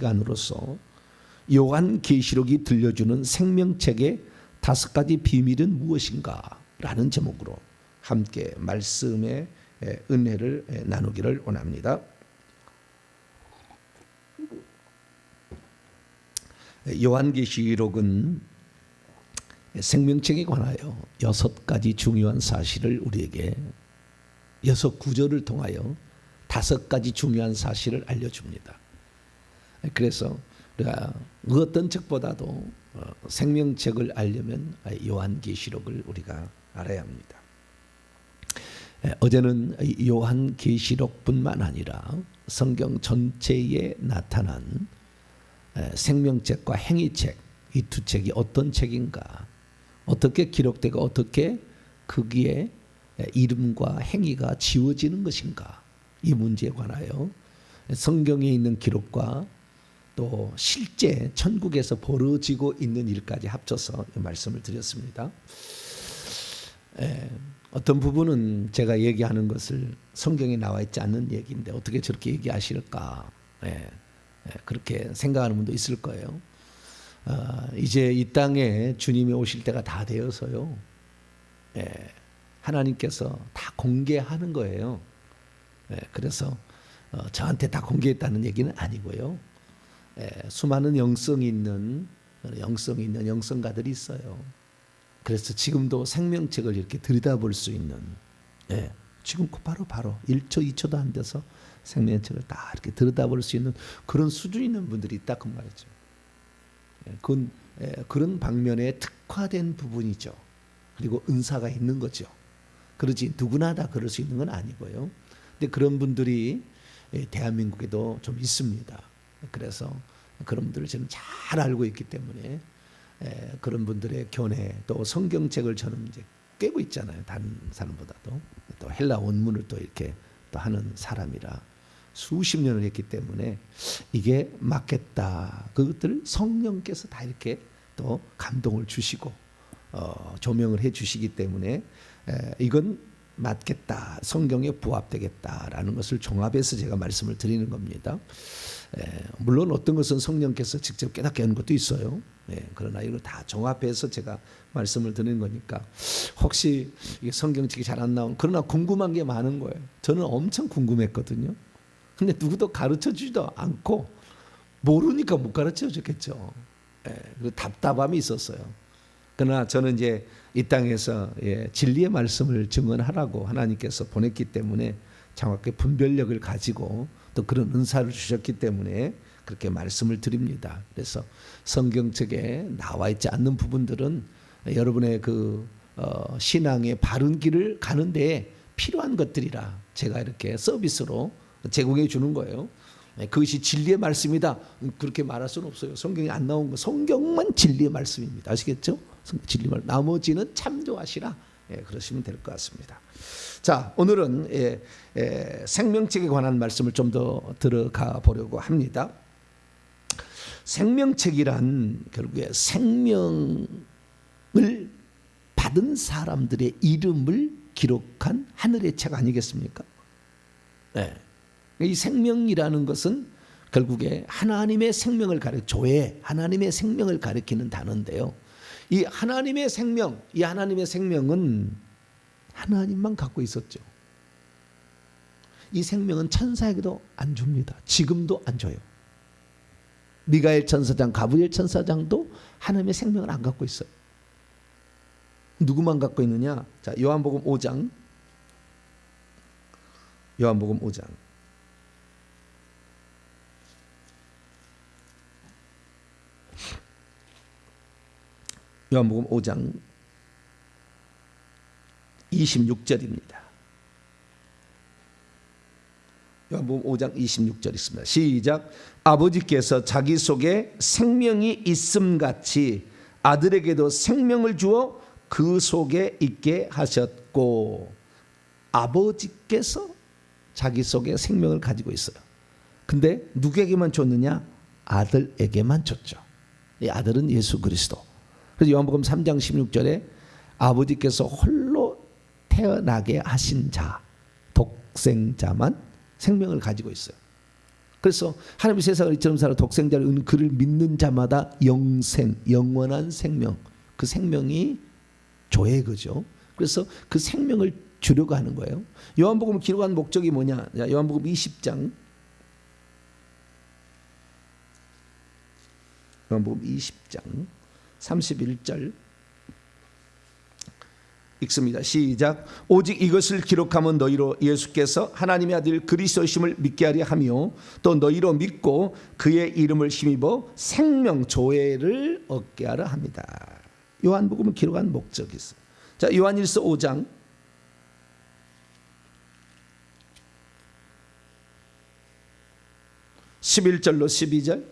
시간으로서 요한계시록이 들려주는 생명책의 5가지 비밀은 무엇인가 라는 제목으로 함께 말씀의 은혜를 나누기를 원합니다. 요한계시록은 생명책에 관하여 6가지 중요한 사실을 우리에게 6구절을 통하여 5가지 중요한 사실을 알려줍니다. 그래서 우리가 어떤 책보다도 생명책을 알려면 요한계시록을 우리가 알아야 합니다. 어제는 요한계시록뿐만 아니라 성경 전체에 나타난 생명책과 행위책, 이 두 책이 어떤 책인가, 어떻게 기록되고 어떻게 거기에 이름과 행위가 지워지는 것인가, 이 문제에 관하여 성경에 있는 기록과 또 실제 천국에서 벌어지고 있는 일까지 합쳐서 말씀을 드렸습니다. 어떤 부분은 제가 얘기하는 것을 성경에 나와 있지 않는 얘기인데 어떻게 저렇게 얘기하실까, 그렇게 생각하는 분도 있을 거예요. 이제 이 땅에 주님이 오실 때가 다 되어서요, 하나님께서 다 공개하는 거예요. 그래서 저한테 다 공개했다는 얘기는 아니고요. 수많은 영성이 있는 영성가들이 있어요. 그래서 지금도 생명책을 이렇게 들여다볼 수 있는, 지금 바로 1초 2초도 안 돼서 생명책을 다 이렇게 들여다볼 수 있는 그런 수준 있는 분들이 있다 그 말이죠. 그런 방면에 특화된 부분이죠. 그리고 은사가 있는 거죠. 그러지 누구나 다 그럴 수 있는 건 아니고요. 근데 그런 분들이 대한민국에도 좀 있습니다. 그래서 그런 분들을 저는 잘 알고 있기 때문에 그런 분들의 견해, 또 성경책을 저는 이제 꿰고 있잖아요. 다른 사람보다도. 또 헬라 원문을 또 이렇게 또 하는 사람이라 수십 년을 했기 때문에 이게 맞겠다. 그것들을 성령께서 다 이렇게 또 감동을 주시고 조명을 해 주시기 때문에 이건 맞겠다, 성경에 부합되겠다라는 것을 종합해서 제가 말씀을 드리는 겁니다. 물론 어떤 것은 성령께서 직접 깨닫게 하는 것도 있어요. 그러나 이걸 다 종합해서 제가 말씀을 드리는 거니까 혹시 이게 성경책이 잘 안 나오는, 그러나 궁금한 게 많은 거예요. 저는 엄청 궁금했거든요. 근데 누구도 가르쳐 주지도 않고 모르니까 못 가르쳐 주겠죠. 답답함이 있었어요. 그러나 저는 이제 이 땅에서 진리의 말씀을 증언하라고 하나님께서 보냈기 때문에 정확하게 분별력을 가지고 또 그런 은사를 주셨기 때문에 그렇게 말씀을 드립니다. 그래서 성경책에 나와 있지 않는 부분들은 여러분의 그 신앙의 바른 길을 가는 데 필요한 것들이라 제가 이렇게 서비스로 제공해 주는 거예요. 그것이 진리의 말씀이다, 그렇게 말할 수는 없어요. 성경에 안 나온 거, 성경만 진리의 말씀입니다. 아시겠죠? 진리 말, 나머지는 참조하시라, 그러시면 될 것 같습니다. 자, 오늘은 생명책에 관한 말씀을 좀 더 들어가 보려고 합니다. 생명책이란 결국에 생명을 받은 사람들의 이름을 기록한 하늘의 책 아니겠습니까? 이 생명이라는 것은 결국에 하나님의 생명을 조회, 하나님의 생명을 가리키는 단어인데요. 이 하나님의 생명, 이 하나님의 생명은 하나님만 갖고 있었죠. 이 생명은 천사에게도 안 줍니다. 지금도 안 줘요. 미가엘 천사장, 가브리엘 천사장도 하나님의 생명을 안 갖고 있어요. 누구만 갖고 있느냐? 자, 요한복음 5장. 요한복음 5장. 요한복음 5장 26절입니다. 요한복음 5장 26절 있습니다. 시작. 아버지께서 자기 속에 생명이 있음같이 아들에게도 생명을 주어 그 속에 있게 하셨고, 아버지께서 자기 속에 생명을 가지고 있어요. 근데 누구에게만 줬느냐? 아들에게만 줬죠. 이 아들은 예수 그리스도. 그래서 요한복음 3장 16절에 아버지께서 홀로 태어나게 하신 자, 독생자만 생명을 가지고 있어요. 그래서 하나님이 세상을 이처럼 살아 독생자를 얻는 그를 믿는 자마다 영생, 영원한 생명, 그 생명이 조회거죠. 그래서 그 생명을 주려고 하는 거예요. 요한복음을 기록한 목적이 뭐냐? 요한복음 20장, 요한복음 20장 31절 읽습니다. 시작. 오직 이것을 기록하면 너희로 예수께서 하나님의 아들 그리스도이심을 믿게 하려 하며 또 너희로 믿고 그의 이름을 힘입어 생명 조회를 얻게 하려 합니다. 요한복음을 기록한 목적이 있어요. 자, 요한일서 5장 11절로 12절,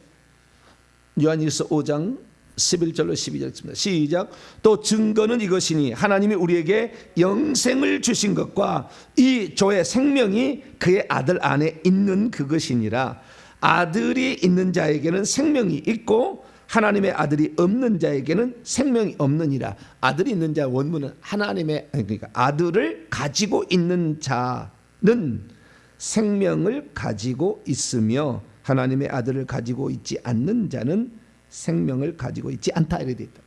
요한일서 5장 11절로 12절 있습니다. 시작. 또 증거는 이것이니 하나님이 우리에게 영생을 주신 것과 이 조의 생명이 그의 아들 안에 있는 그것이니라. 아들이 있는 자에게는 생명이 있고 하나님의 아들이 없는 자에게는 생명이 없느니라. 아들이 있는 자 원문은 하나님의, 그러니까 아들을 가지고 있는 자는 생명을 가지고 있으며 하나님의 아들을 가지고 있지 않는 자는 생명을 가지고 있지 않다, 이렇게 되어 있다.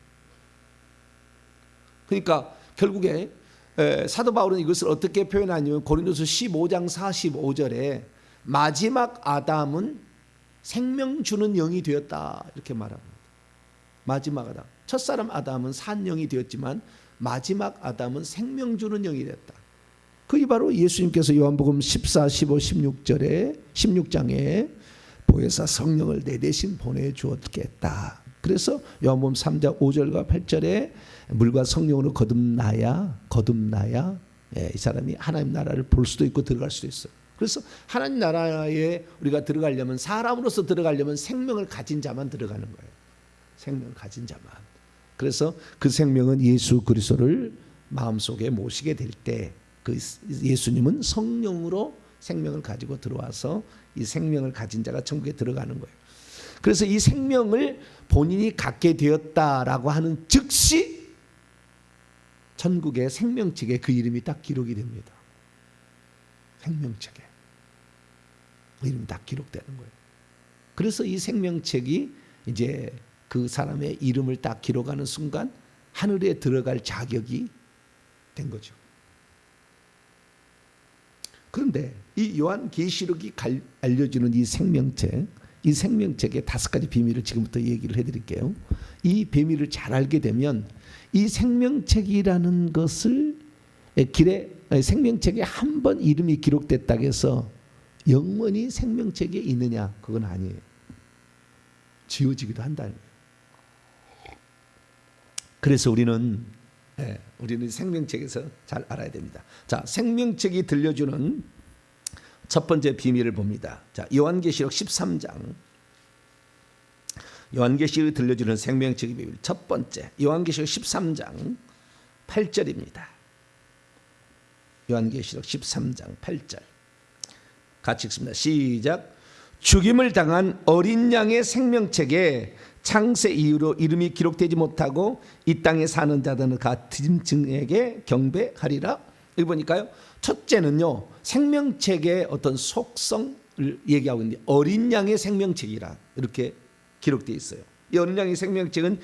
그러니까 결국에 사도 바울은 이것을 어떻게 표현하냐면 고린도서 15장 45절에 마지막 아담은 생명 주는 영이 되었다, 이렇게 말합니다. 마지막 아담, 첫사람 아담은 산영이 되었지만 마지막 아담은 생명 주는 영이 되었다. 그게 바로 예수님께서 요한복음 14, 15, 16장에 보혜사 성령을 내 대신 보내주었겠다. 그래서 요한복음 3장 5절과 8절에 물과 성령으로 거듭나야 이 사람이 하나님 나라를 볼 수도 있고 들어갈 수도 있어요. 그래서 하나님 나라에 우리가 들어가려면, 사람으로서 들어가려면 생명을 가진 자만 들어가는 거예요. 생명을 가진 자만. 그래서 그 생명은 예수 그리스도를 마음속에 모시게 될 때 그 예수님은 성령으로 생명을 가지고 들어와서 이 생명을 가진 자가 천국에 들어가는 거예요. 그래서 이 생명을 본인이 갖게 되었다라고 하는 즉시 천국의 생명책에 그 이름이 딱 기록이 됩니다. 생명책에 그 이름이 딱 기록되는 거예요. 그래서 이 생명책이 이제 그 사람의 이름을 딱 기록하는 순간 하늘에 들어갈 자격이 된 거죠. 그런데 이 요한계시록이 알려주는 이 생명책, 이 생명책의 5가지 비밀을 지금부터 얘기를 해드릴게요. 이 비밀을 잘 알게 되면 이 생명책이라는 것을 생명책에 한 번 이름이 기록됐다고 해서 영원히 생명책에 있느냐, 그건 아니에요. 지워지기도 한다는 거예요. 그래서 우리는 생명책에서 잘 알아야 됩니다. 자, 생명책이 들려주는 첫 번째 비밀을 봅니다. 자, 요한계시록 13장, 요한계시록이 들려주는 생명책의 비밀 첫 번째, 요한계시록 13장 8절입니다. 요한계시록 13장 8절 같이 읽습니다. 시작. 죽임을 당한 어린 양의 생명책에 창세 이후로 이름이 기록되지 못하고 이 땅에 사는 자들은 같은 증에게 경배하리라. 여기 보니까요, 첫째는요, 생명책의 어떤 속성을 얘기하고 있는데 어린 양의 생명책이라 이렇게 기록되어 있어요. 이 어린 양의 생명책은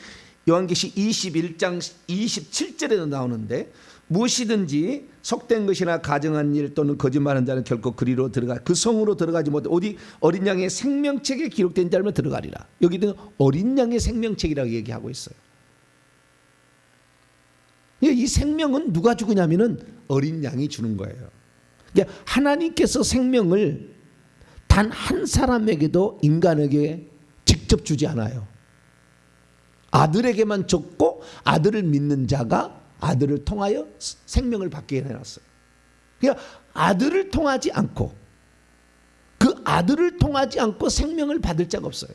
요한계시 21장 27절에도 나오는데, 무엇이든지 속된 것이나 가정한 일 또는 거짓말한 자는 결코 그리로 들어가 그 성으로 들어가지 못해 오직 어린 양의 생명책에 기록된 자면 들어가리라. 여기는 어린 양의 생명책이라고 얘기하고 있어요. 이 생명은 누가 주느냐면은 어린 양이 주는 거예요. 그러니까 하나님께서 생명을 단 한 사람에게도 인간에게 직접 주지 않아요. 아들에게만 줬고 아들을 믿는 자가 아들을 통하여 생명을 받게 해놨어요. 그러니까 아들을 통하지 않고 생명을 받을 자가 없어요.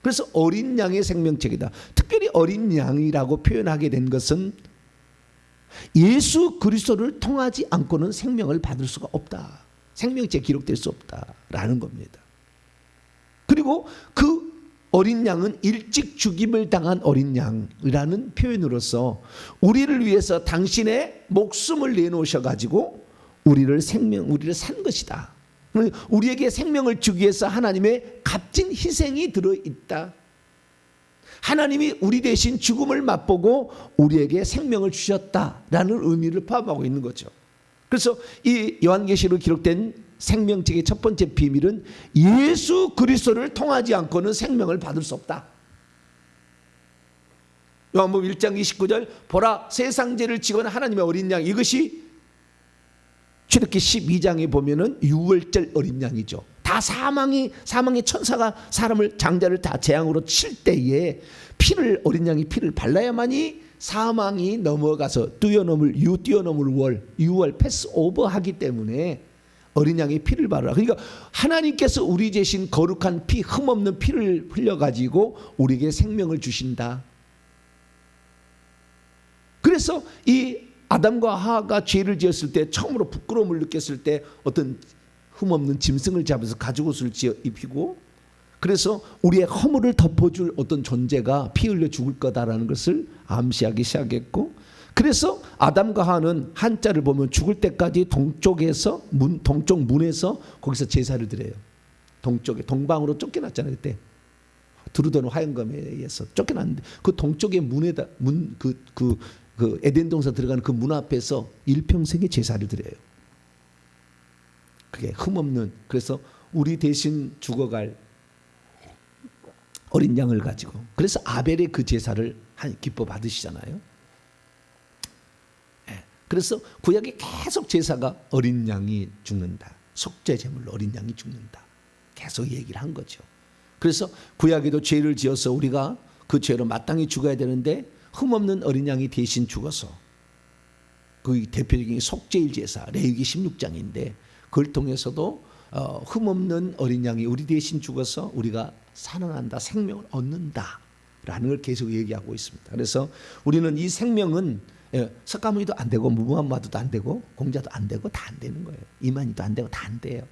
그래서 어린 양의 생명책이다. 특별히 어린 양이라고 표현하게 된 것은 예수 그리스도를 통하지 않고는 생명을 받을 수가 없다. 생명책에 기록될 수 없다라는 겁니다. 그리고 그 어린 양은 일찍 죽임을 당한 어린 양이라는 표현으로서 우리를 위해서 당신의 목숨을 내놓으셔 가지고 우리를 산 것이다. 우리에게 생명을 주기 위해서 하나님의 값진 희생이 들어있다. 하나님이 우리 대신 죽음을 맛보고 우리에게 생명을 주셨다라는 의미를 포함하고 있는 거죠. 그래서 이 요한계시록 기록된 생명책의 첫 번째 비밀은 예수 그리스도를 통하지 않고는 생명을 받을 수 없다. 요한복음 1장 29절 보라 세상 죄를 지고 하나님의 어린 양, 이것이 출애굽기 12장에 보면은 유월절 어린 양이죠. 다 사망의 천사가 사람을 장자를 다 재앙으로 칠 때에 어린 양이 피를 발라야만이 사망이 넘어가서 뛰어넘을 유월 패스오버 하기 때문에 어린 양의 피를 바르라. 그러니까 하나님께서 우리 대신 거룩한 피, 흠없는 피를 흘려 가지고 우리에게 생명을 주신다. 그래서 이 아담과 하와가 죄를 지었을 때 처음으로 부끄러움을 느꼈을 때 어떤 흠없는 짐승을 잡아서 가죽옷을 입히고, 그래서 우리의 허물을 덮어줄 어떤 존재가 피 흘려 죽을 거다라는 것을 암시하기 시작했고, 그래서 아담과 하와는 한자를 보면 죽을 때까지 동쪽 문에서 거기서 제사를 드려요. 동쪽에 동방으로 쫓겨났잖아요. 그때 두루도는 화영검에 의해서 쫓겨났는데 그 동쪽의 문에다 그 에덴 동산 들어가는 그 문 앞에서 일평생의 제사를 드려요. 그게 흠없는, 그래서 우리 대신 죽어갈 어린 양을 가지고, 그래서 아벨의 그 제사를 기뻐 받으시잖아요. 그래서 구약에 계속 제사가 어린 양이 죽는다, 속죄 제물로 어린 양이 죽는다, 계속 얘기를 한 거죠. 그래서 구약에도 죄를 지어서 우리가 그 죄로 마땅히 죽어야 되는데 흠없는 어린 양이 대신 죽어서, 그 대표적인 속죄일 제사 레위기 16장인데 그걸 통해서도 흠없는 어린 양이 우리 대신 죽어서 우리가 살아난다, 생명을 얻는다라는 걸 계속 얘기하고 있습니다. 그래서 우리는 이 생명은 석가모니도 안 되고 무함마드도 안 되고 공자도 안 되고 다 안 되는 거예요. 이만희도 안 되고 다 안 돼요.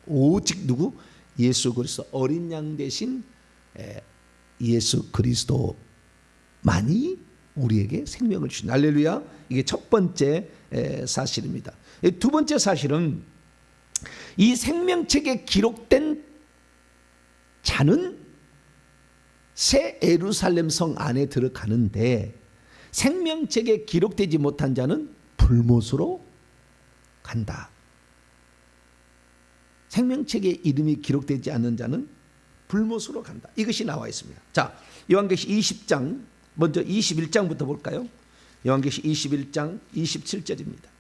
오직 누구? 예수 그리스도 어린 양 대신 예수 그리스도만이 우리에게 생명을 주신, 할렐루야. 이게 첫 번째 사실입니다. 두 번째 사실은 이 생명책에 기록된 자는 새 예루살렘 성 안에 들어가는데 생명책에 기록되지 못한 자는 불못으로 간다. 생명책에 이름이 기록되지 않는 자는 불못으로 간다. 이것이 나와 있습니다. 자, 요한계시 20장 먼저 21장부터 볼까요? 요한계시 21장 27절입니다.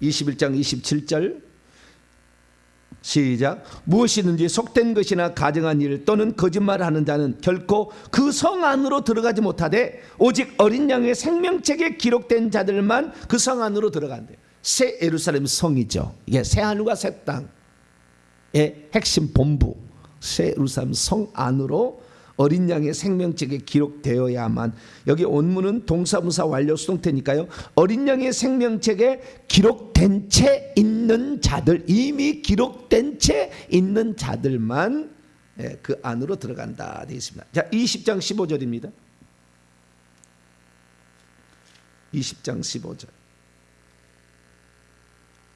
21장 27절 시작. 무엇이든지 속된 것이나 가증한 일 또는 거짓말하는 자는 결코 그 성 안으로 들어가지 못하되 오직 어린 양의 생명책에 기록된 자들만 그 성 안으로 들어간대요. 새 예루살렘 성이죠. 이게 새 하늘과 새 땅의 핵심 본부 새 예루살렘 성 안으로 어린 양의 생명책에 기록되어야만, 여기 원문은 동사무사 완료 수동태니까요, 어린 양의 생명책에 기록된 채 있는 자들, 이미 기록된 채 있는 자들만 그 안으로 들어간다 되어 있습니다. 자, 20장 15절입니다. 20장 15절.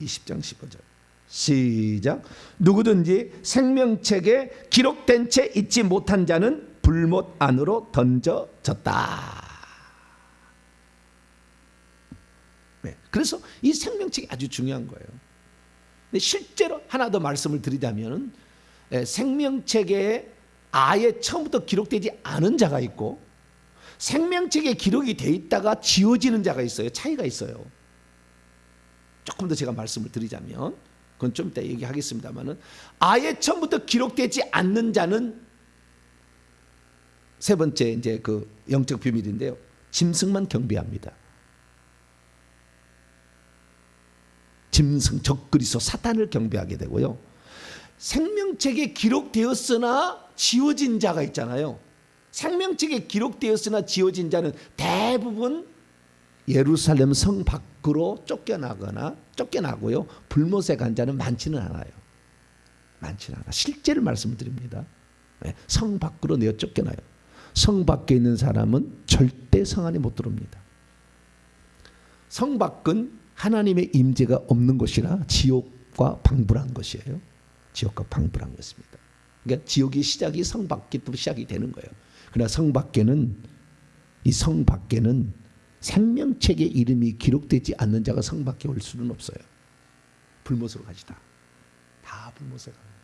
20장 15절 시작. 누구든지 생명책에 기록된 채 있지 못한 자는 불못 안으로 던져졌다. 네, 그래서 이 생명책이 아주 중요한 거예요. 근데 실제로 하나 더 말씀을 드리자면 생명책에 아예 처음부터 기록되지 않은 자가 있고 생명책에 기록이 돼 있다가 지워지는 자가 있어요. 차이가 있어요. 조금 더 제가 말씀을 드리자면, 그건 좀 이따 얘기하겠습니다만은, 아예 처음부터 기록되지 않는 자는 세 번째 이제 그 영적 비밀인데요, 짐승만 경배합니다. 짐승, 적그리스도, 사탄을 경배하게 되고요. 생명책에 기록되었으나 지워진 자가 있잖아요. 생명책에 기록되었으나 지워진 자는 대부분 예루살렘 성 밖으로 쫓겨나고요. 불못에 간 자는 많지는 않아요. 많지는 않아. 실제를 말씀을 드립니다. 성 밖으로 내어 쫓겨나요. 성 밖에 있는 사람은 절대 성 안에 못 들어옵니다. 성 밖은 하나님의 임재가 없는 곳이라 지옥과 방불한 것이에요. 지옥과 방불한 것입니다. 그러니까 지옥의 시작이 성 밖에부터 시작이 되는 거예요. 그러나 성 밖에는 생명책의 이름이 기록되지 않는 자가 성 밖에 올 수는 없어요. 불못으로 가시다. 다 불못에 갑니다.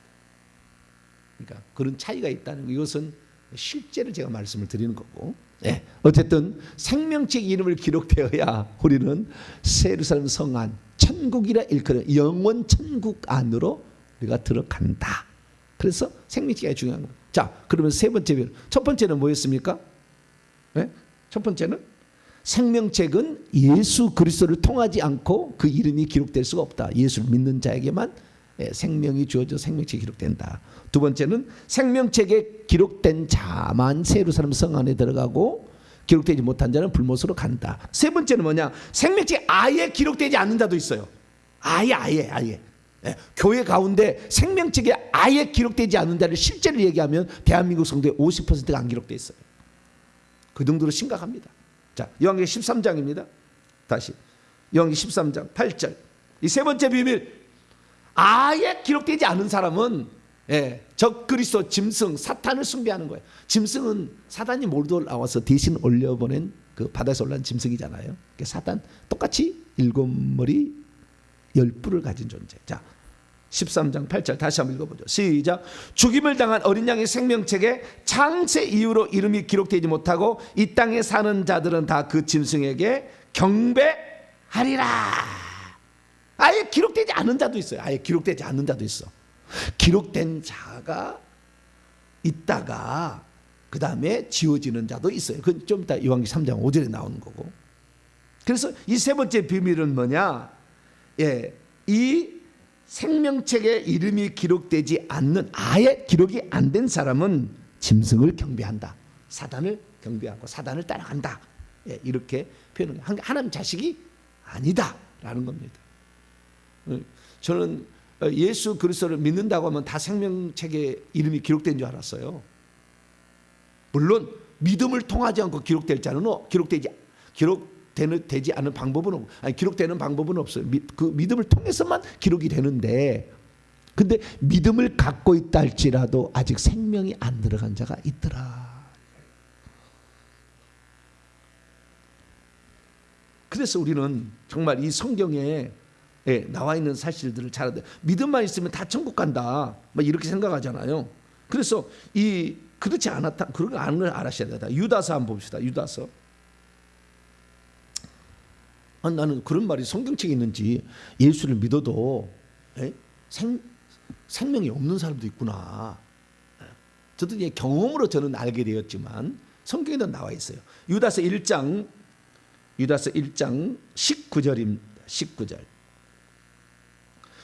그러니까 그런 차이가 있다는 거, 이것은 실제로 제가 말씀을 드리는 거고. 네. 어쨌든 생명책 이름을 기록되어야 우리는 새 예루살렘 성 안, 천국이라 일컬은 영원 천국 안으로 우리가 들어간다. 그래서 생명책이 중요한 겁니다. 자, 그러면 세 번째 비밀. 첫 번째는 뭐였습니까? 네? 첫 번째는 생명책은 예수 그리스도를 통하지 않고 그 이름이 기록될 수가 없다. 예수를 믿는 자에게만 생명이 주어져 생명책이 기록된다. 두 번째는 생명책에 기록된 자만 새 예루살렘 성 안에 들어가고 기록되지 못한 자는 불못으로 간다. 세 번째는 뭐냐? 생명책에 아예 기록되지 않는 자도 있어요. 아예. 교회 가운데 생명책에 아예 기록되지 않는 자를 실제로 얘기하면 대한민국 성도의 50%가 안 기록되어 있어요. 그 정도로 심각합니다. 자, 요한계시록 13장입니다. 다시 요한계시록 13장 8절. 이 세 번째 비밀. 아예 기록되지 않은 사람은 적 그리스도 짐승 사탄을 숭배하는 거예요. 짐승은 사단이 몰도 나와서 대신 올려보낸 그 바다에서 올라온 짐승이잖아요. 그러니까 사단 똑같이 7머리 10뿔을 가진 존재. 자, 13장 8절 다시 한번 읽어보죠. 시작. 죽임을 당한 어린 양의 생명책에 창세 이후로 이름이 기록되지 못하고 이 땅에 사는 자들은 다 그 짐승에게 경배하리라. 아예 기록되지 않은 자도 있어요. 아예 기록되지 않는 자도 있어. 기록된 자가 있다가 그 다음에 지워지는 자도 있어요. 그건 좀 이따 요한계시록 3장 5절에 나오는 거고. 그래서 이 세 번째 비밀은 뭐냐? 이 생명책에 이름이 기록되지 않는, 아예 기록이 안 된 사람은 짐승을 경배한다. 사단을 경배하고 사단을 따라간다. 이렇게 표현을, 하나님 자식이 아니다라는 겁니다. 저는 예수 그리스도를 믿는다고 하면 다 생명책에 이름이 기록된 줄 알았어요. 물론 믿음을 통하지 않고 기록될 자는 기록되지 않은 방법은 기록되는 방법은 없어요. 그 믿음을 통해서만 기록이 되는데, 근데 믿음을 갖고 있다 할지라도 아직 생명이 안 들어간 자가 있더라. 그래서 우리는 정말 이 성경에 나와 있는 사실들을 잘 믿음만 있으면 다 천국 간다, 막 이렇게 생각하잖아요. 그래서 그렇지 않았다, 그런 거 아는 걸 알아셔야 된다. 유다서 한번 봅시다. 유다서. 나는 그런 말이 성경책에 있는지, 예수를 믿어도 생명이 없는 사람도 있구나. 저도 이제 경험으로 저는 알게 되었지만 성경에도 나와 있어요. 유다서 1장 19절입니다.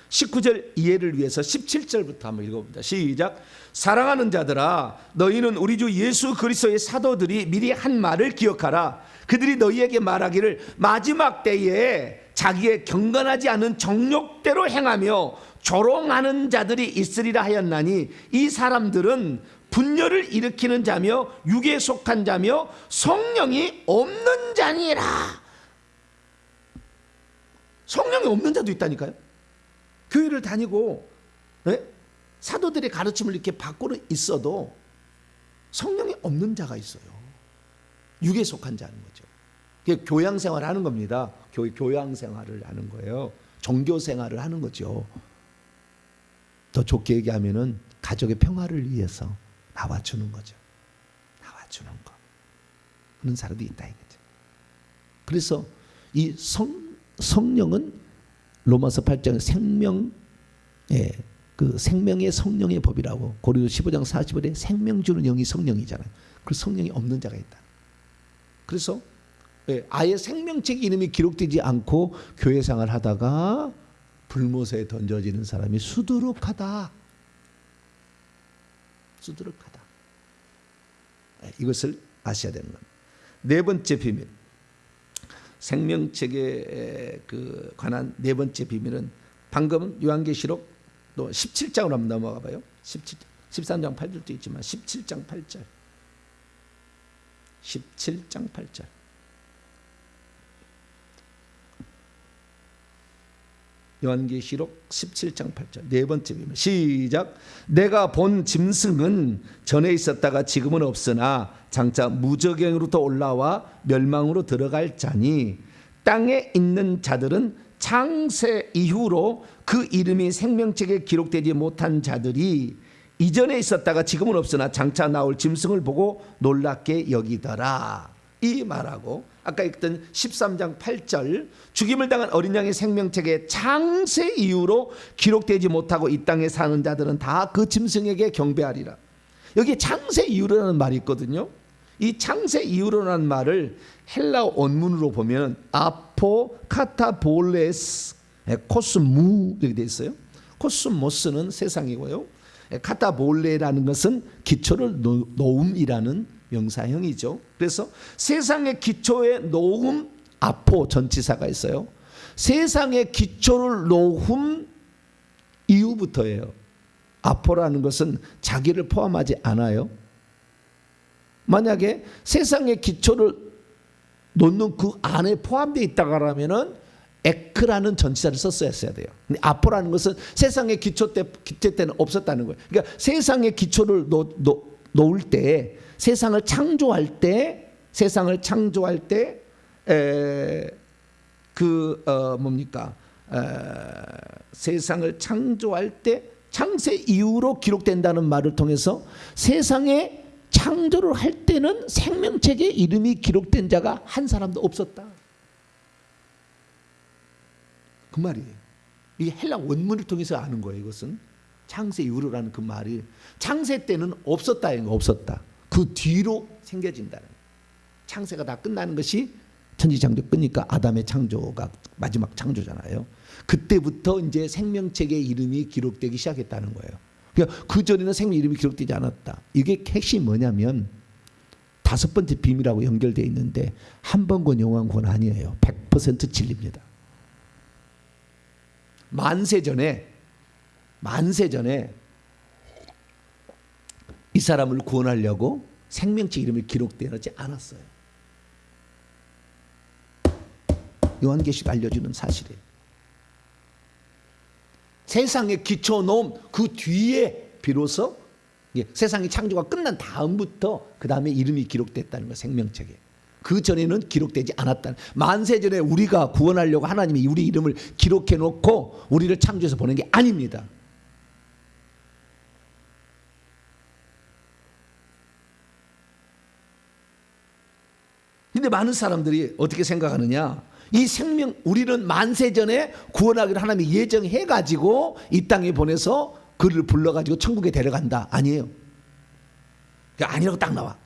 19절 이해를 위해서 17절부터 한번 읽어봅니다. 시작. 사랑하는 자들아, 너희는 우리 주 예수 그리스도의 사도들이 미리 한 말을 기억하라. 그들이 너희에게 말하기를 마지막 때에 자기의 경건하지 않은 정욕대로 행하며 조롱하는 자들이 있으리라 하였나니, 이 사람들은 분열을 일으키는 자며 육에 속한 자며 성령이 없는 자니라. 성령이 없는 자도 있다니까요. 교회를 다니고 사도들의 가르침을 이렇게 받고는 있어도 성령이 없는 자가 있어요. 육에 속한 자는 거죠. 그게 교양 생활을 하는 겁니다. 교양 생활을 하는 거예요. 종교 생활을 하는 거죠. 더 좋게 얘기하면은 가족의 평화를 위해서 나와주는 거죠. 나와주는 거. 그런 사람도 있다 이거죠. 그래서 이 성령은 로마서 8장에 그 생명의 성령의 법이라고, 고린도서 15장 40절에 생명 주는 영이 성령이잖아요. 그 성령이 없는 자가 있다. 그래서 아예 생명책 이름이 기록되지 않고 교회 생활을 하다가 불못에 던져지는 사람이 수두룩하다. 수두룩하다. 이것을 아셔야 되는 겁니다. 네 번째 비밀. 생명책에 관한 네 번째 비밀은, 방금 요한계시록 또 17장으로 한번 넘어가 봐요. 13장 8절도 있지만 17장 8절. 17장 8절. 요한계시록 17장 8절 네 번째 비밀 시작. 내가 본 짐승은 전에 있었다가 지금은 없으나 장차 무저갱으로부터 올라와 멸망으로 들어갈 자니 땅에 있는 자들은 창세 이후로 그 이름이 생명책에 기록되지 못한 자들이 이전에 있었다가 지금은 없으나 장차 나올 짐승을 보고 놀랍게 여기더라. 이 말하고 아까 읽던 13장 8절 죽임을 당한 어린 양의 생명책에 창세 이후로 기록되지 못하고 이 땅에 사는 자들은 다 그 짐승에게 경배하리라. 여기 창세 이후로라는 말이 있거든요. 이 창세 이후로라는 말을 헬라 원문으로 보면 아포 카타볼레스 코스무 이렇게 돼 있어요. 코스모스는 세상이고요. 카타볼레라는 것은 기초를 놓음이라는 명사형이죠. 그래서 세상의 기초에 놓음 아포 전치사가 있어요. 세상의 기초를 놓음 이후부터예요. 아포라는 것은 자기를 포함하지 않아요. 만약에 세상의 기초를 놓는 그 안에 포함되어 있다고 하면은 에크라는 전치사를 썼어야 돼요. 근데 아포라는 것은 세상의 기초 때는 없었다는 거예요. 그러니까 세상의 기초를 놓을 때 세상을 창조할 때 세상을 창조할 때 창세 이후로 기록된다는 말을 통해서 세상의 창조를 할 때는 생명책에 이름이 기록된 자가 한 사람도 없었다. 그 말이에요. 이 헬라 원문을 통해서 아는 거예요. 이것은 창세 이후로라는 그 말이 창세 때는 없었다. 없었다. 그 뒤로 생겨진다는 거예요. 창세가 다 끝나는 것이 천지창조 끝니까 아담의 창조가 마지막 창조잖아요. 그때부터 이제 생명책의 이름이 기록되기 시작했다는 거예요. 그러니까 그 전에는 생명 이름이 기록되지 않았다. 이게 핵심이 뭐냐면 다섯 번째 비밀하고 연결되어 있는데 한 번 건 영원 권 아니에요. 100% 진리입니다. 만세 전에 이 사람을 구원하려고 생명책 이름이 기록되지 않았어요. 요한계시록 알려주는 사실이에요. 세상의 기초 놓음 그 뒤에 비로소 세상의 창조가 끝난 다음부터 그 다음에 이름이 기록됐다는 거예요. 생명책에. 그 전에는 기록되지 않았다는. 만세 전에 우리가 구원하려고 하나님이 우리 이름을 기록해 놓고 우리를 창조해서 보낸 게 아닙니다. 근데 많은 사람들이 어떻게 생각하느냐? 이 생명 우리는 만세 전에 구원하기를 하나님이 예정해 가지고 이 땅에 보내서 그를 불러 가지고 천국에 데려간다. 아니에요. 아니라고 딱 나와.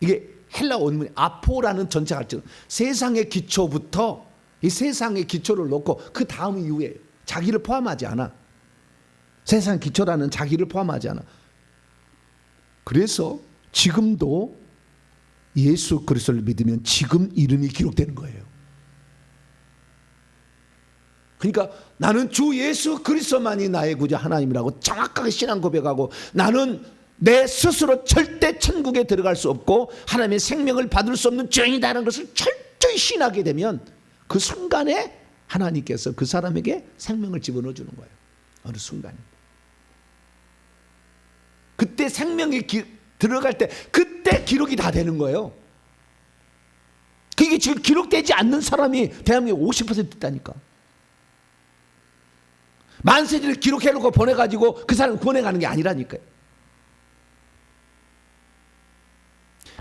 이게 헬라 원문이 아포라는 전체 갈증. 세상의 기초부터 이 세상의 기초를 놓고 그 다음 이후에 자기를 포함하지 않아. 세상 기초라는 자기를 포함하지 않아. 그래서 지금도 예수 그리스도를 믿으면 지금 이름이 기록되는 거예요. 그러니까 나는 주 예수 그리스도만이 나의 구주 하나님이라고 정확하게 신앙 고백하고 나는 내 스스로 절대 천국에 들어갈 수 없고 하나님의 생명을 받을 수 없는 죄인이라는 것을 철저히 신하게 되면 그 순간에 하나님께서 그 사람에게 생명을 집어넣어 주는 거예요. 어느 순간에. 그때 생명이 들어갈 때 그때 기록이 다 되는 거예요. 그게 지금 기록되지 않는 사람이 대한민국 50% 있다니까. 만세지를 기록해놓고 보내가지고 그 사람을 구원해가는 게 아니라니까요.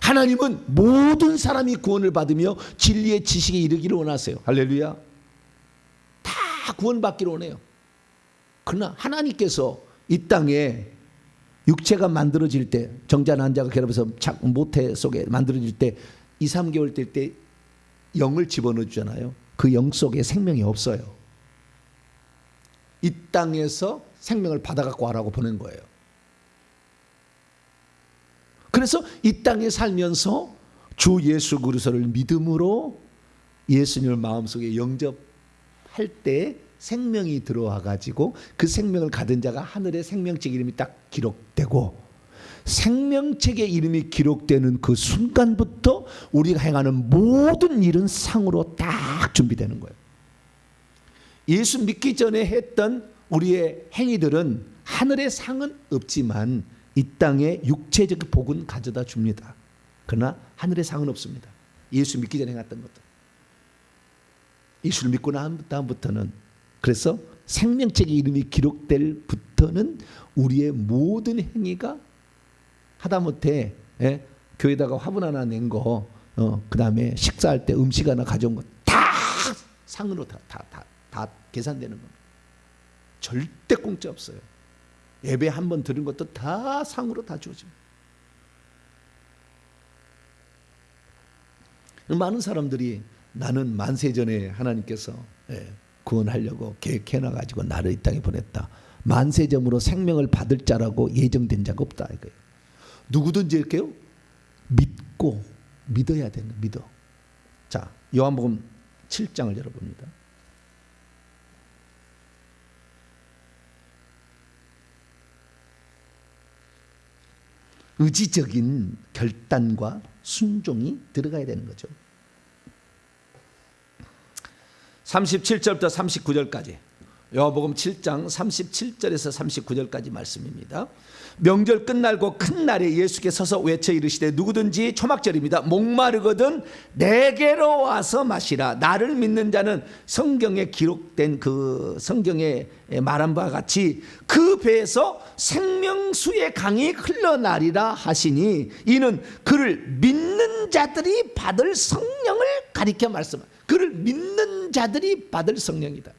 하나님은 모든 사람이 구원을 받으며 진리의 지식에 이르기를 원하세요. 할렐루야. 다 구원받기를 원해요. 그러나 하나님께서 이 땅에 육체가 만들어질 때 정자 난자가 결합해서 모태 속에 만들어질 때 2, 3개월 될 때 영을 집어넣어 주잖아요. 그 영 속에 생명이 없어요. 이 땅에서 생명을 받아갖고 와라고 보낸 거예요. 그래서 이 땅에 살면서 주 예수 그리스도를 믿음으로 예수님을 마음속에 영접할 때 생명이 들어와 가지고 그 생명을 가진 자가 하늘의 생명책 이름이 딱 기록되고 생명책의 이름이 기록되는 그 순간부터 우리가 행하는 모든 일은 상으로 딱 준비되는 거예요. 예수 믿기 전에 했던 우리의 행위들은 하늘의 상은 없지만 이 땅에 육체적 복은 가져다 줍니다. 그러나 하늘의 상은 없습니다. 예수 믿기 전에 행했던 것도. 예수를 믿고 난 다음부터는, 그래서 생명책의 이름이 기록될 부터는 우리의 모든 행위가, 하다못해 교회다가 화분 하나 낸 거, 그 다음에 식사할 때 음식 하나 가져온 거 다 상으로 다 계산되는 겁니다. 절대 공짜 없어요. 예배 한 번 드린 것도 다 상으로 다 주어집니다. 많은 사람들이 나는 만세 전에 하나님께서 구원하려고 계획해놔가지고 나를 이 땅에 보냈다. 만세점으로 생명을 받을 자라고 예정된 자가 없다 이거예요. 누구든지 이렇게요 믿고 믿어야 되는, 믿어. 자, 요한복음 7장을 열어봅니다. 의지적인 결단과 순종이 들어가야 되는 거죠. 37절부터 39절까지, 요한복음 7장 37절에서 39절까지 말씀입니다. 명절 끝날고 큰 날에 예수께 서서 외쳐 이르시되 누구든지, 초막절입니다, 목마르거든 내게로 와서 마시라. 나를 믿는 자는 성경에 기록된 그 성경에 말한 바와 같이 그 배에서 생명수의 강이 흘러나리라 하시니 이는 그를 믿는 자들이 받을 성령을 가리켜 말씀합니다. 그를 믿는 자들이 받을 성령이다.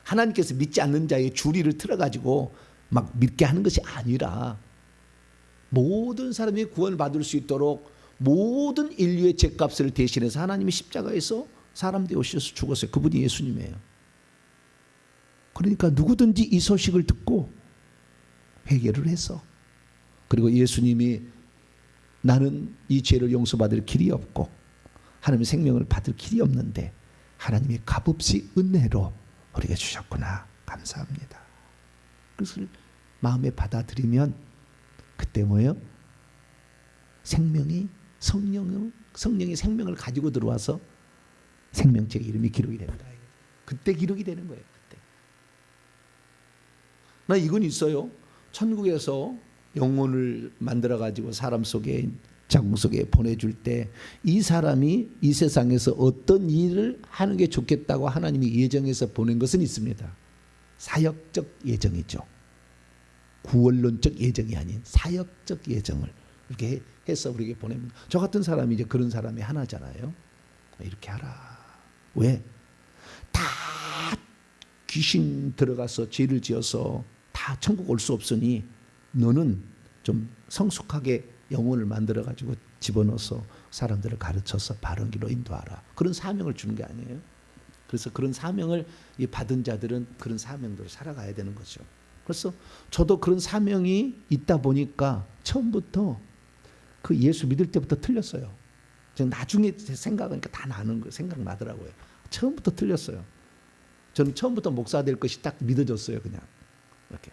하나님께서 믿지 않는 자의 주리를 틀어가지고 막 믿게 하는 것이 아니라 모든 사람이 구원을 받을 수 있도록 모든 인류의 죄값을 대신해서 하나님이 십자가에서 사람 되어주셔서 죽었어요. 그분이 예수님이에요. 그러니까 누구든지 이 소식을 듣고 회개를 해서, 그리고 예수님이 나는 이 죄를 용서받을 길이 없고 하나님의 생명을 받을 길이 없는데 하나님이 값없이 은혜로 우리에게 주셨구나, 감사합니다. 그것을 마음에 받아들이면 그때 뭐예요? 성령이 생명을 가지고 들어와서 생명책의 이름이 기록이 됩니다. 그때 기록이 되는 거예요. 그때. 나 이건 있어요. 천국에서 영혼을 만들어 가지고 사람 속에, 자궁 속에 보내줄 때 이 사람이 이 세상에서 어떤 일을 하는 게 좋겠다고 하나님이 예정해서 보낸 것은 있습니다. 사역적 예정이죠. 구원론적 예정이 아닌 사역적 예정을 이렇게 해서 우리에게 보냅니다. 저 같은 사람이 이제 그런 사람이 하나잖아요. 이렇게 하라. 왜? 다 귀신 들어가서 죄를 지어서 다 천국 올 수 없으니 너는 좀 성숙하게 영혼을 만들어 가지고 집어넣어서 사람들을 가르쳐서 바른 길로 인도하라. 그런 사명을 주는 게 아니에요. 그래서 그런 사명을 받은 자들은 그런 사명대로 살아가야 되는 거죠. 그래서 저도 그런 사명이 있다 보니까 처음부터 그 예수 믿을 때부터 틀렸어요. 나중에 생각하니까 다 나는 거 생각 나더라고요. 처음부터 틀렸어요. 저는 처음부터 목사 될 것이 딱 믿어졌어요. 그냥 이렇게.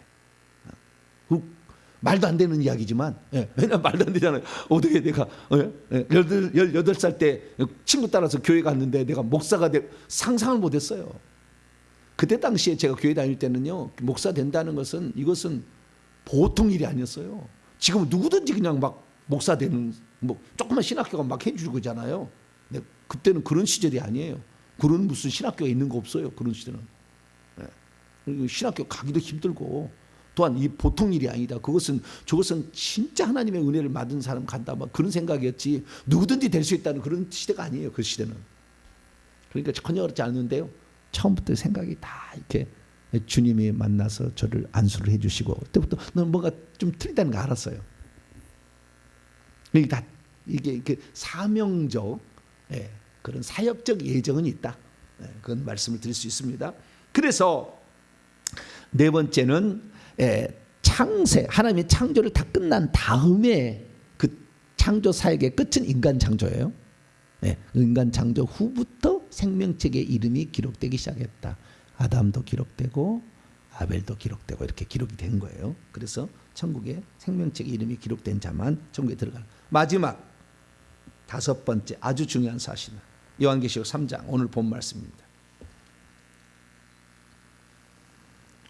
말도 안 되는 이야기지만, 왜냐면 말도 안 되잖아요. 어떻게 내가 18살 때 친구 따라서 교회 갔는데 내가 목사가 될 상상을 못했어요. 그때 당시에 제가 교회 다닐 때는요, 목사 된다는 것은 이것은 보통 일이 아니었어요. 지금은 누구든지 그냥 막 목사 되는, 뭐 조그만 신학교가 막 해주고 그러잖아요. 근데 그때는 그런 시절이 아니에요. 그런 무슨 신학교가 있는 거 없어요. 그런 시절은. 신학교 가기도 힘들고, 또한 이 보통 일이 아니다. 저것은 진짜 하나님의 은혜를 받은 사람 간다, 막 그런 생각이었지. 누구든지 될 수 있다는 그런 시대가 아니에요. 그 시대는. 그러니까 전혀 어렵지 않은데요. 처음부터 생각이 다 이렇게 주님이 만나서 저를 안수를 해주시고, 그때부터 너는 뭔가 좀 틀리다는 거 알았어요. 이게 사명적, 그런 사역적 예정은 있다. 그런 말씀을 드릴 수 있습니다. 그래서 네 번째는 창세, 하나님의 창조를 다 끝난 다음에 그 창조 사역의 끝은 인간 창조예요. 인간 창조 후부터 생명책의 이름이 기록되기 시작했다. 아담도 기록되고 아벨도 기록되고 이렇게 기록이 된 거예요. 그래서 천국에 생명책의 이름이 기록된 자만 천국에 들어가는. 마지막 다섯 번째 아주 중요한 사실은 요한계시록 3장 오늘 본 말씀입니다.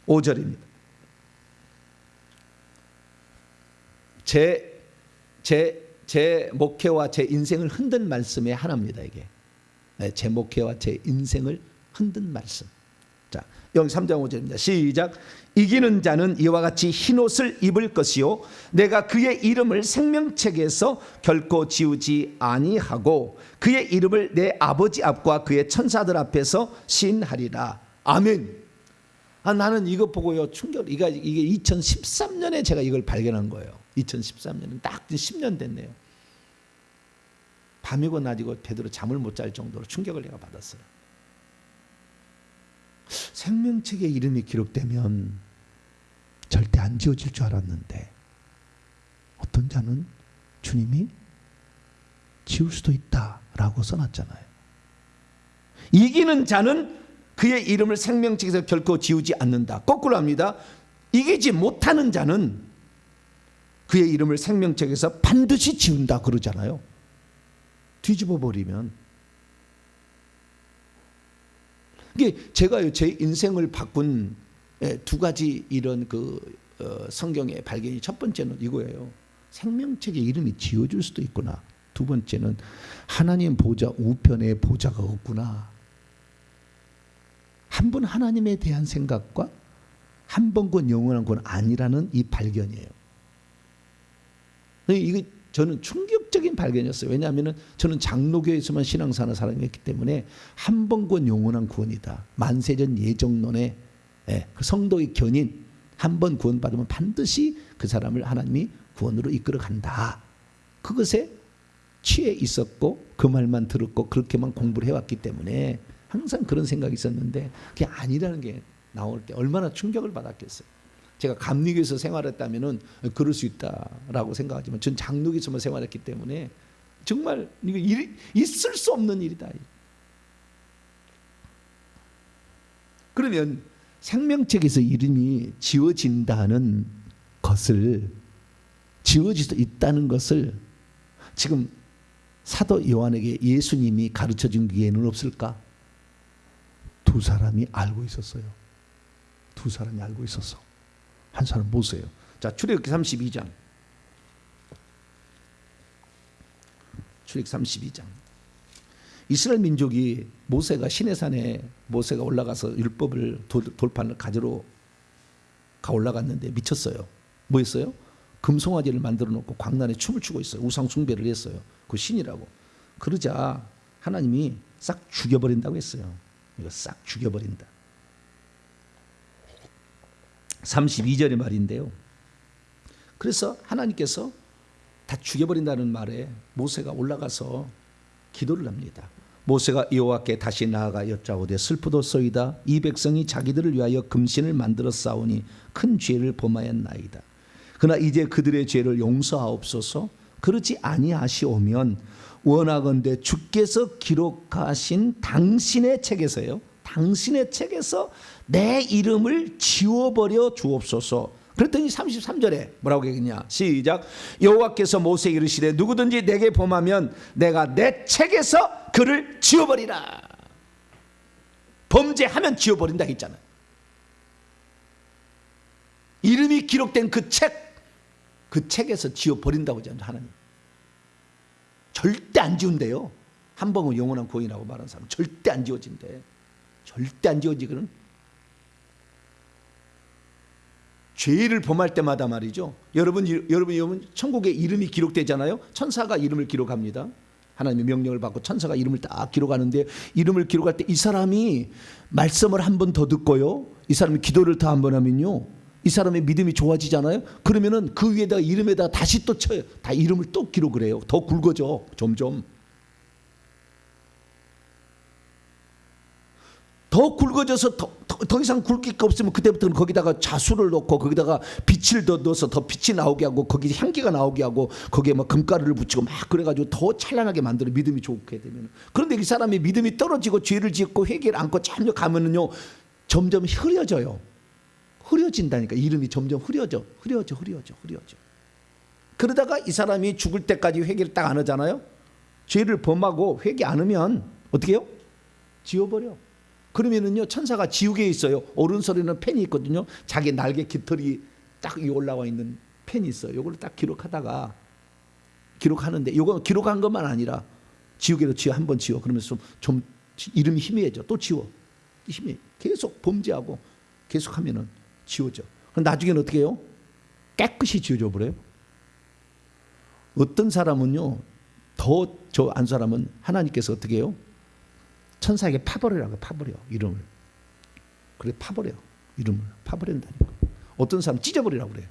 5절입니다. 제 목회와 제 인생을 흔든 말씀의 하나입니다. 이게 제 목회와 제 인생을 흔든 말씀. 자, 여기 3장 5절입니다. 시작. 이기는 자는 이와 같이 흰옷을 입을 것이요 내가 그의 이름을 생명책에서 결코 지우지 아니하고 그의 이름을 내 아버지 앞과 그의 천사들 앞에서 시인하리라. 아멘. 나는 이거 보고요 충격. 이게 2013년에 제가 이걸 발견한 거예요. 2013년은 딱 10년 됐네요. 밤이고 낮이고 되도록 잠을 못 잘 정도로 충격을 내가 받았어요. 생명책에 이름이 기록되면 절대 안 지워질 줄 알았는데 어떤 자는 주님이 지울 수도 있다라고 써놨잖아요. 이기는 자는 그의 이름을 생명책에서 결코 지우지 않는다. 거꾸로 합니다. 이기지 못하는 자는 그의 이름을 생명책에서 반드시 지운다 그러잖아요. 뒤집어 버리면 이게 제가요 제 인생을 바꾼 두 가지 이런 성경의 발견이, 첫 번째는 이거예요. 생명책에 이름이 지워질 수도 있구나. 두 번째는 하나님 보좌 우편에 보좌가 없구나. 한 번 하나님에 대한 생각과 한 번권 영원한 건 아니라는 이 발견이에요. 이게 저는 충격적인 발견이었어요. 왜냐하면 저는 장로교에서만 신앙사는 사람이었기 때문에 한 번권 영원한 구원이다. 만세전 예정론의 그 성도의 견인, 한 번 구원받으면 반드시 그 사람을 하나님이 구원으로 이끌어 간다. 그것에 취해 있었고 그 말만 들었고 그렇게만 공부를 해왔기 때문에 항상 그런 생각이 있었는데 그게 아니라는 게 나올 때 얼마나 충격을 받았겠어요. 제가 감리교에서 생활했다면 그럴 수 있다라고 생각하지만 전 장로교에서만 생활했기 때문에 정말 이거 있을 수 없는 일이다. 그러면 생명책에서 이름이 지워진다는 것을, 지워질 수 있다는 것을 지금 사도 요한에게 예수님이 가르쳐 준 기회는 없을까? 두 사람이 알고 있었어요. 두 사람이 알고 있었어. 한 사람 보세요. 자, 출애굽기 32장. 출애굽기 32장. 이스라엘 민족이 모세가 시내산에 모세가 올라가서 율법을 돌판을 가지러 올라갔는데 미쳤어요. 뭐였어요? 금송아지를 만들어 놓고 광란에 춤을 추고 있어요. 우상 숭배를 했어요. 그 신이라고. 그러자 하나님이 싹 죽여버린다고 했어요. 이거 싹 죽여버린다. 32절의 말인데요. 그래서 하나님께서 다 죽여버린다는 말에 모세가 올라가서 기도를 합니다. 모세가 여호와께 다시 나아가 여짜오되 슬프도소이다. 이 백성이 자기들을 위하여 금신을 만들어 싸우니 큰 죄를 범하였나이다. 그러나 이제 그들의 죄를 용서하옵소서. 그렇지 아니하시오면 원하건대 주께서 기록하신 당신의 책에서요, 당신의 책에서 내 이름을 지워버려 주옵소서. 그랬더니 33절에 뭐라고 얘기했냐? 시작. 여호와께서 모세에게 이르시되 누구든지 내게 범하면 내가 내 책에서 그를 지워버리라. 범죄하면 지워버린다 했잖아요. 이름이 기록된 그 책에서 지워버린다고 하잖아요. 하나님 절대 안 지운대요. 한 번은 영원한 구원이라고 말하는 사람 절대 안 지워진대. 절대 안 지워지거든. 죄를 범할 때마다 말이죠. 여러분 천국에 이름이 기록되잖아요. 천사가 이름을 기록합니다. 하나님의 명령을 받고 천사가 이름을 딱 기록하는데, 이름을 기록할 때 이 사람이 말씀을 한 번 더 듣고요, 이 사람이 기도를 더 한 번 하면요, 이 사람의 믿음이 좋아지잖아요. 그러면은 그 위에다가 이름에다가 다시 또 쳐요. 다 이름을 또 기록을 해요. 더 굵어져. 점점 더 굵어져서 더 이상 굵게 없으면 그때부터는 거기다가 자수를 넣고 거기다가 빛을 더 넣어서 더 빛이 나오게 하고 거기 향기가 나오게 하고 거기에 막 금가루를 붙이고 막 그래가지고 더 찬란하게 만들어 믿음이 좋게 되면. 그런데 이 사람이 믿음이 떨어지고 죄를 짓고 회개를 안고 참여 가면은요 점점 흐려져요. 흐려진다니까. 이름이 점점 흐려져. 그러다가 이 사람이 죽을 때까지 회개를 딱 안 하잖아요. 죄를 범하고 회개 안 하면 어떻게 해요? 지워버려. 그러면은요 천사가 지옥에 있어요. 오른손에는 펜이 있거든요. 자기 날개 깃털이 딱 올라와 있는 펜이 있어요. 요걸 딱 기록하는데 요거 기록한 것만 아니라 지우개로 지워 한번 지워 그러면서 좀 이름이 희미해져. 또 지워. 힘이 계속 범죄하고 계속하면은 지워져. 그럼 나중에는 어떻게 해요? 깨끗이 지워져 버려요. 어떤 사람은요 더 저 안 사람은 하나님께서 어떻게 해요? 천사에게 파버리라고 파버려 이름을. 그래 파버려 이름을 파버린다니까. 어떤 사람 찢어버리라고 그래요.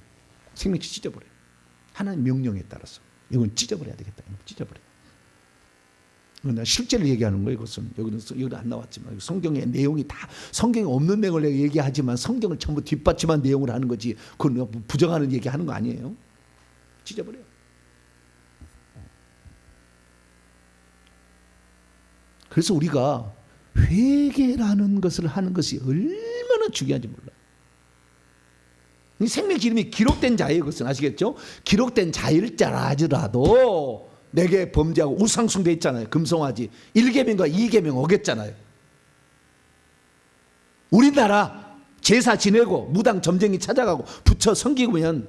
생명체 찢어버려. 하나님 명령에 따라서 이건 찢어버려야 되겠다. 찢어버려. 나 실제로 얘기하는 거예요. 이것은 여기는 안 나왔지만 성경의 내용이 다 성경에 없는 내용을 내가 얘기하지만 성경을 전부 뒷받침한 내용을 하는 거지. 그건 부정하는 얘기하는 거 아니에요. 찢어버려. 그래서 우리가 회개라는 것을 하는 것이 얼마나 중요한지 몰라요. 이 생명체 이름이 기록된 자예요. 그것은 아시겠죠? 기록된 자일자라도 내게 범죄하고 우상숭배 있잖아요. 금송아지 1계명과 2계명 어겼잖아요. 우리나라 제사 지내고 무당 점쟁이 찾아가고 부처 섬기면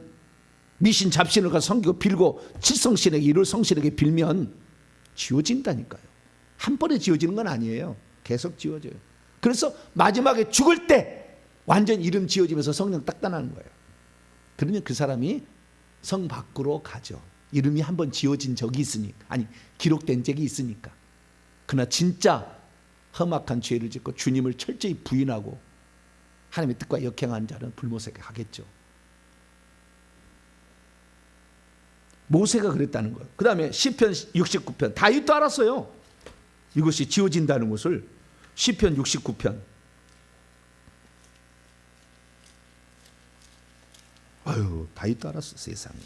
미신 잡신을 가서 섬기고 빌고 칠성신에게 일월성신에게 빌면 지워진다니까요. 한 번에 지워지는 건 아니에요. 계속 지워져요. 그래서 마지막에 죽을 때 완전 이름 지워지면서 성령 딱 떠나는 거예요. 그러면 그 사람이 성 밖으로 가죠. 이름이 한번 지워진 적이 있으니까. 아니 기록된 적이 있으니까. 그러나 진짜 험악한 죄를 짓고 주님을 철저히 부인하고 하나님의 뜻과 역행한 자는 불못에게 가겠죠. 모세가 그랬다는 거예요. 그 다음에 시편 69편 다윗도 알았어요. 이것이 지워진다는 것을. 시편 69편 아유 다윗도 알았어 세상에.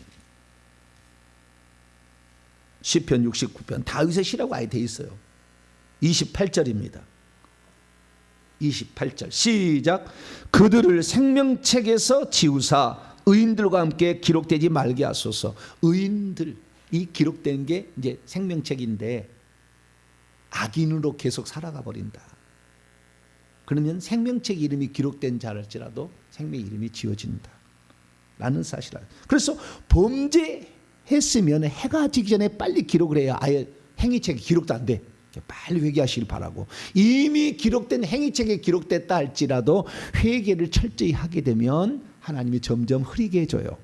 시편 69편 다윗의 시라고 아예 돼 있어요. 28절입니다. 28절 시작. 그들을 생명책에서 지우사 의인들과 함께 기록되지 말게 하소서. 의인들 이 기록된 게 이제 생명책인데 악인으로 계속 살아가 버린다. 그러면 생명책 이름이 기록된 자랄지라도 생명 이름이 지워진다 라는 사실을. 그래서 범죄했으면 해가 지기 전에 빨리 기록을 해야 아예 행위책이 기록도 안 돼. 빨리 회개하시길 바라고. 이미 기록된 행위책에 기록됐다 할지라도 회개를 철저히 하게 되면 하나님이 점점 흐리게 해줘요.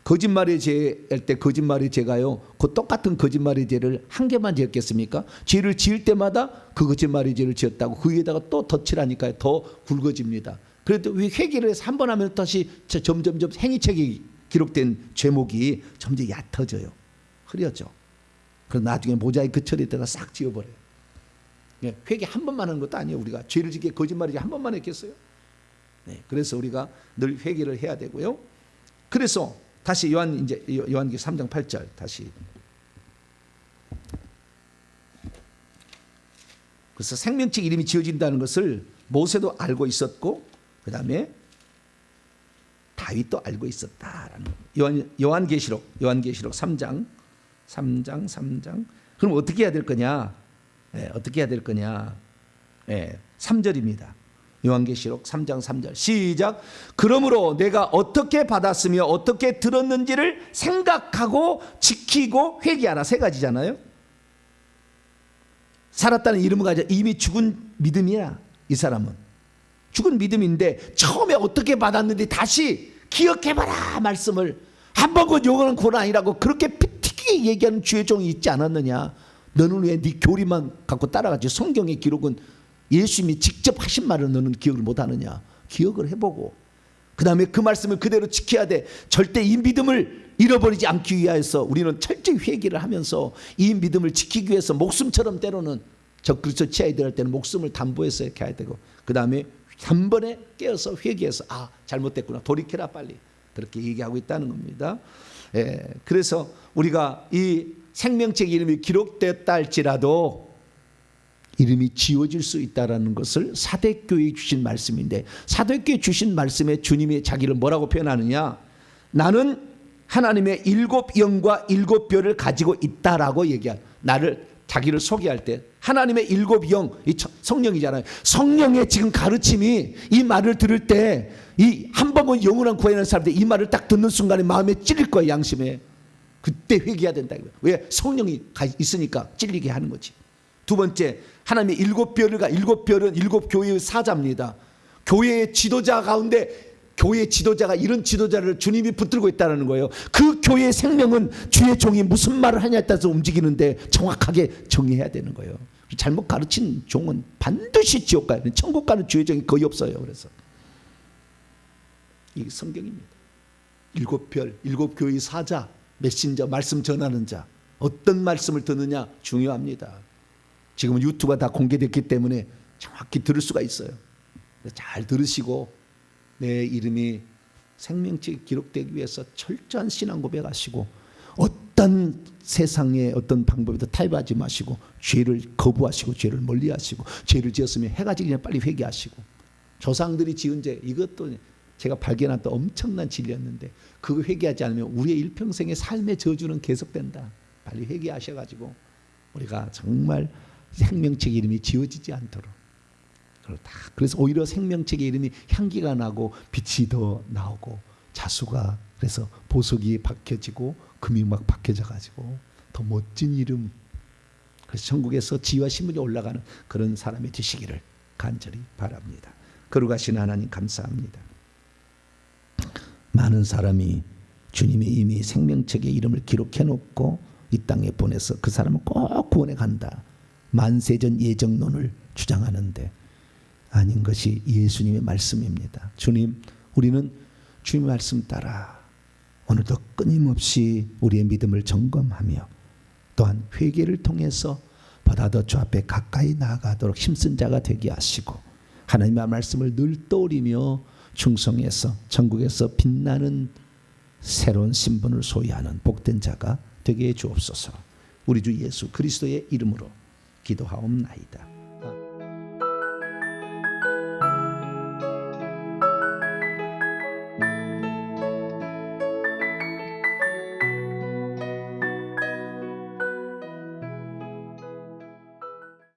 거짓말의 죄할 때 거짓말의 죄가요 그 똑같은 거짓말의 죄를 한 개만 지었겠습니까? 죄를 지을 때마다 그 거짓말의 죄를 지었다고 그 위에다가 또 덧칠하니까 더 굵어집니다. 그래도 회개를 해서 한 번 하면 다시 점점점 행위책에 기록된 죄목이 점점 얕아져요. 흐려져. 그럼 나중에 모자이크 처리했다가 싹 지워버려요. 회개 한 번만 하는 것도 아니에요. 우리가 죄를 짓게 거짓말이지 한 번만 했겠어요? 네, 그래서 우리가 늘 회개를 해야 되고요. 그래서 다시 요한기 3장 8절 다시. 그래서 생명책 이름이 지어진다는 것을 모세도 알고 있었고 그 다음에 다윗도 알고 있었다라는 요한계시록 3장. 그럼 어떻게 해야 될 거냐? 어떻게 해야 될 거냐? 3절입니다. 요한계시록 3장 3절 시작. 그러므로 내가 어떻게 받았으며 어떻게 들었는지를 생각하고 지키고 회개하라. 세 가지잖아요. 살았다는 이름을 가져 이미 죽은 믿음이야. 이 사람은 죽은 믿음인데 처음에 어떻게 받았는지 다시 기억해봐라 말씀을. 한 번 그 요거는 고난 아니라고 그렇게 피튀기게 얘기하는 주의 종이 있지 않았느냐. 너는 왜 네 교리만 갖고 따라가지 성경의 기록은 예수님이 직접 하신 말을 너는 기억을 못하느냐. 기억을 해보고 그 다음에 그 말씀을 그대로 지켜야 돼. 절대 이 믿음을 잃어버리지 않기 위하여서 우리는 철저히 회개를 하면서 이 믿음을 지키기 위해서 목숨처럼 때로는 적그리스도 치하에 들어갈 때는 목숨을 담보해서 이렇게 해야 되고 그 다음에 한 번에 깨어서 회개해서 아 잘못됐구나 돌이켜라 빨리 그렇게 얘기하고 있다는 겁니다. 그래서 우리가 이 생명책 이름이 기록됐다 할지라도 이름이 지워질 수 있다는 것을 사대교회에 주신 말씀인데 사대교회에 주신 말씀에 주님이 자기를 뭐라고 표현하느냐. 나는 하나님의 7 영과 7 별을 가지고 있다라고 얘기한 나를 자기를 소개할 때 하나님의 일곱 영, 이 성령이잖아요. 성령의 지금 가르침이 이 말을 들을 때 이 한 번은 영원한 구원하는 사람들 이 말을 딱 듣는 순간에 마음에 찔릴 거예요. 양심에. 그때 회개해야 된다. 왜? 성령이 있으니까 찔리게 하는 거지. 두 번째, 하나님의 일곱 별은 일곱 교회의 사자입니다. 교회의 지도자 가운데 교회의 지도자가 이런 지도자를 주님이 붙들고 있다는 거예요. 그 교회의 생명은 주의 종이 무슨 말을 하냐에 따라서 움직이는데 정확하게 정의해야 되는 거예요. 잘못 가르친 종은 반드시 지옥 가요. 천국 가는 주의 종이 거의 없어요. 그래서 이게 성경입니다. 일곱 별, 일곱 교회의 사자, 메신저, 말씀 전하는 자, 어떤 말씀을 듣느냐 중요합니다. 지금은 유튜브가 다 공개됐기 때문에 정확히 들을 수가 있어요. 잘 들으시고 내 이름이 생명책에 기록되기 위해서 철저한 신앙 고백하시고 어떤 세상의 어떤 방법에도 타협하지 마시고 죄를 거부하시고 죄를 멀리하시고 죄를 지었으면 해가 지기 전에 빨리 회개하시고 조상들이 지은 죄 이것도 제가 발견한 또 엄청난 진리였는데 그거 회개하지 않으면 우리의 일평생의 삶의 저주는 계속된다. 빨리 회개하셔가지고 우리가 정말 생명책의 이름이 지워지지 않도록 그렇다. 그래서 오히려 생명책의 이름이 향기가 나고 빛이 더 나오고 자수가 그래서 보석이 박혀지고 금이 막 박혀져 가지고 더 멋진 이름 그래서 천국에서 지와 신분이 올라가는 그런 사람이 되시기를 간절히 바랍니다. 거룩하신 하나님 감사합니다. 많은 사람이 주님이 이미 생명책의 이름을 기록해 놓고 이 땅에 보내서 그 사람은 꼭 구원에 간다. 만세전 예정론을 주장하는데 아닌 것이 예수님의 말씀입니다. 주님, 우리는 주님의 말씀 따라 오늘도 끊임없이 우리의 믿음을 점검하며 또한 회개를 통해서 보다 더 주 앞에 가까이 나아가도록 힘쓴 자가 되게 하시고 하나님의 말씀을 늘 떠올리며 충성해서 천국에서 빛나는 새로운 신분을 소유하는 복된 자가 되게 해 주옵소서. 우리 주 예수 그리스도의 이름으로 기도하옵나이다.